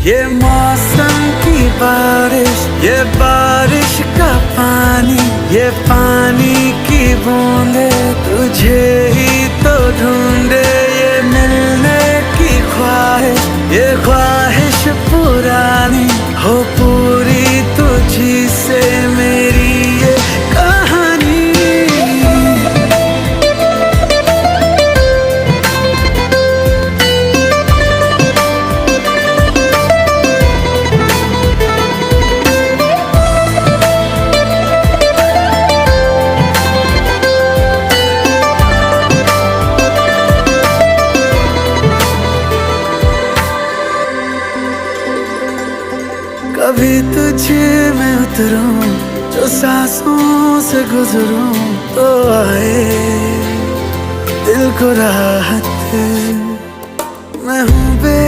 ये मौसम की बारिश, ये बारिश का पानी, ये पानी की बूंदे तुझे ही तो ढूंढे। ये मिलने की ख्वाहिश, ये ख्वाहिश पुरानी हो पूरी तुझी से मेरी ये कहानी। कभी तुझे मैं उतरूं, जो सांसों से गुजरूं, तो आए दिल को राहत।